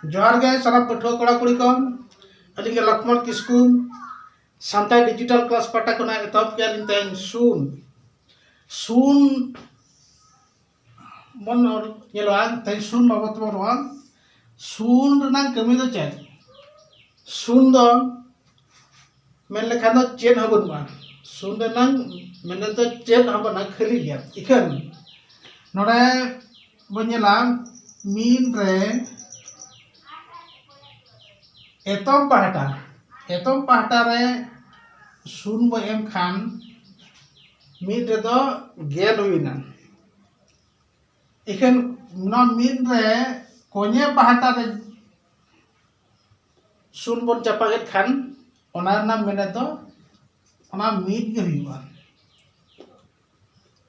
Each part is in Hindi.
जोहार गे सारा पठुआ कड़ा कुड़ी को अलिंग लक्ष्मण किस्कू सानताल डिजिटल क्लास पाटा को एतहब के सुन सुन मन तेज सुन बाबत बन सुन कमी दो चेक सुन दो मेन लेखान चेद हो बनुआ सुन मेन तो चेद हो बना खाली गया इखन नोड़े बनेला मीन रे एतम पहाटा रे सुन बो एम खान मीन रे दो गेल हुईना इखन ना मीन रे कोने पहाटा रे सुन बन चपागेट खान ओनार नाम मेने दो ओना मीन गे हुईबा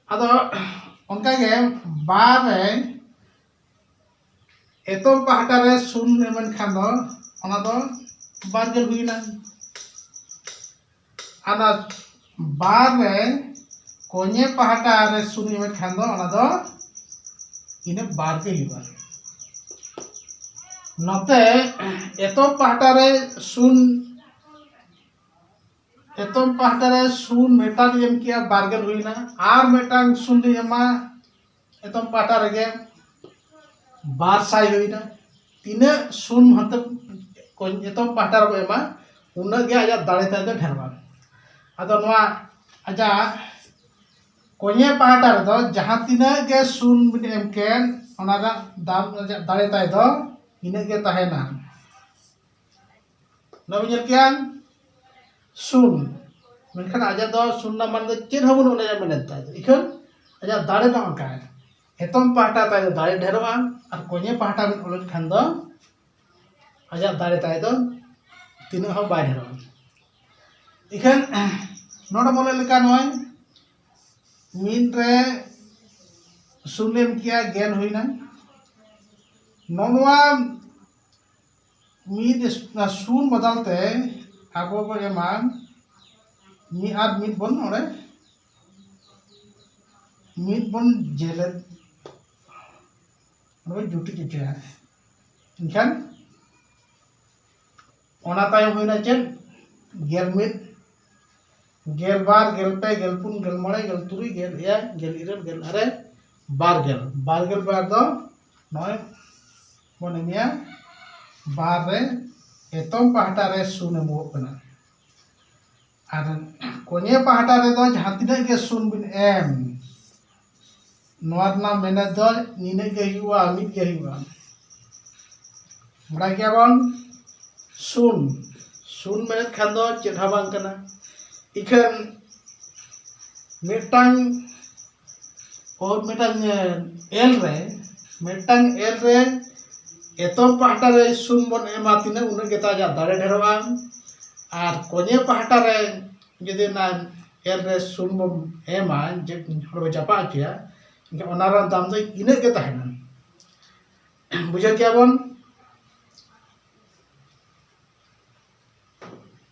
अदो उनका गे बार रे एतम पहाटा रे सुन एमन खान दो ओना दो बार गेल हुईना आना बार रे कोने पहाटा रे सुन एमन खान दो ओना दो इने बार के हुईबा नते एतम पहाटा रे सुन मेटान एम किया बारगेल हुईना आर मेटान सुन एमा एतम पहाटा रे बार साई हुईना तीना सुन हते एतम पहाटा रे एमा उना गे आजा दाड़े ता दो ढेरवा अदो नवा आजा कोने पहाटा रे दो जहां तीना गे सुन बिन एम केन ओना रा दाम दाड़े ता दो इने गे ताहेना नबी कियान सुन मेनखान आजा दो सुन ना मान दो चेद हो बनु ओना मेनता इखन आजा दाड़े दो अंका एतम पहाटा ता दाड़े ढेरवा और कोने पहाटा बिन ओलट खान दो आजा दाड़े ता दो तीना हो बाय ढेरवा इखन नोडा बोले लेका नय मीन रे सुनेम किया गेल हुईना नोनवा मीन सुन बदलते आगो को एमान मी आर मीट बन ओरे मीट बन जेले ओरे जुटी जुटी है इनखान ओना तायम होइना चेन गेल मीट गेल बार गेल पे गेल पुन गेल मळे गेल तुरी गेल या गेल इरल गेल अरे बार गेल बार दो नय बने मिया बार रे एतम पहाटा रे सुन एमो कना आर कोने पहाटा रे दो जहां तिना गे सुन बिन एम नोर ना मेने दो निने गे हुआ मिट गे हुआ बड़ा क्या बन सुन मेने खान दो चेढ़ा बांग कना इखन मेटांग और मेटांग एल रे एतम पहाटा रे सुन बन एमा तिना उना गेता जा दाड़े ढेरवा और कोने पहाटा रे जदि ना एल रे सुन बम एमा जे हर जापा किया ओनारा दाम दो इने गे ताहेना बुझे क्या बन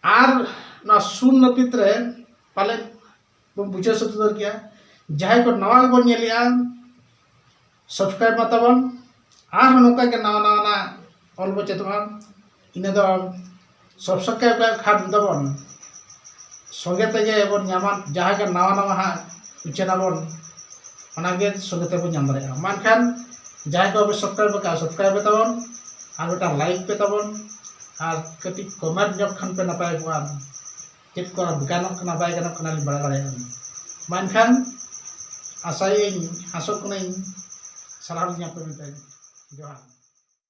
आर ना सुन नपित रे पाले बम बुझे सतुदर किया जहां को नवा बन नेलिया सब्सक्राइब माताबन आर नोका के नवा नवा ऑल बचेतबन इने दो सब्सक्राइब का खाद दबन संगे तेगे बन नामान जहां के नवा नवा हा चैनल बन ओनागे संगे ते बन नाम दारे मानखान जहां को सब्सक्राइब तबन आर बेटा लाइक पे तबन आर कति कमेंट जब खान पे नपाय को चेक को गानक कना बाय गानक कना बड़ा बड़ा मानखान आशा आसो को सारा पे जोहार।